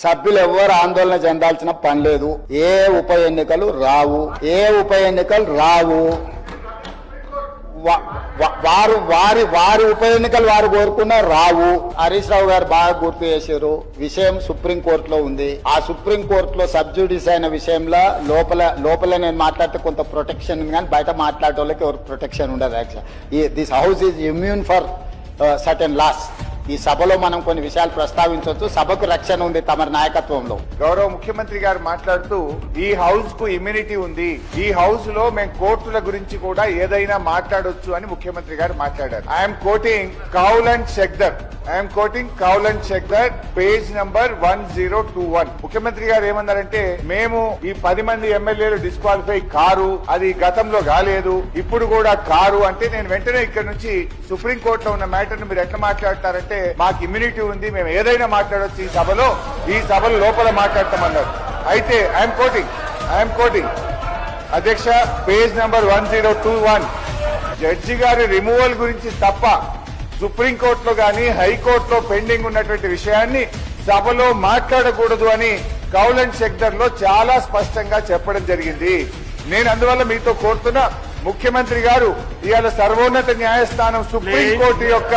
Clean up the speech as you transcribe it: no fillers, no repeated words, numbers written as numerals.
సభ్యులు ఎవరు ఆందోళన చెందాల్సిన పని లేదు. ఏ ఉప ఎన్నికలు రావు. వారి ఉప ఎన్నికలు వారు కోరుకున్నా రావు. హరీష్ రావు గారు బాగా గుర్తు చేశారు. విషయం సుప్రీంకోర్టులో ఉంది. ఆ సుప్రీంకోర్టులో సబ్జుడిస్ అయిన విషయంలో లోపల నేను మాట్లాడితే కొంత ప్రొటెక్షన్ ఉంది, కానీ బయట మాట్లాడే వాళ్ళకి ఎవరికి ప్రొటెక్షన్ ఉండదు. Actual this house is immune for certain laws. ఈ సభలో మనం కొన్ని విషయాలు ప్రస్తావించవచ్చు. సభకు రక్షణ ఉంది తమరి నాయకత్వంలో. గౌరవ ముఖ్యమంత్రి గారు మాట్లాడుతూ ఈ హౌస్ కు ఇమ్యూనిటీ ఉంది, ఈ హౌస్ లో మేము కోర్టుల గురించి కూడా ఏదైనా మాట్లాడొచ్చు అని ముఖ్యమంత్రి గారు మాట్లాడారు. I'm quoting Kaul and Shakdher page number 1021. ముఖ్యమంత్రి గారు ఏమన్నారంటే, మేము ఈ 10 మంది ఎమ్మెల్యేలు డిస్క్వాలిఫై కారు, అది గతంలో కాలేదు, ఇప్పుడు కూడా కారు అంటే నేను వెంటనే ఇక్కడ నుంచి సుప్రీంకోర్టులో ఉన్న మ్యాటర్ ను మీరు ఎట్లా మాట్లాడతారంటే, మాకు ఇమ్యూనిటీ ఉంది, మేము ఏదైనా మాట్లాడవచ్చు ఈ సభలో లోపల మాట్లాడతామన్నారు. అయితే ఐఎమ్ కోటింగ్ అధ్యక్ష పేజ్ నంబర్ 1021. జడ్జి గారి రిమూవల్ గురించి తప్ప సుప్రీంకోర్టులో గాని హైకోర్టులో పెండింగ్ ఉన్నటువంటి విషయాన్ని సభలో మాట్లాడకూడదు అని కౌల్ అండ్ షెక్దర్ లో చాలా స్పష్టంగా చెప్పడం జరిగింది. నేను అందువల్ల మీతో కోరుతున్నా, ముఖ్యమంత్రి గారు ఇవాళ సర్వోన్నత న్యాయస్థానం సుప్రీంకోర్టు యొక్క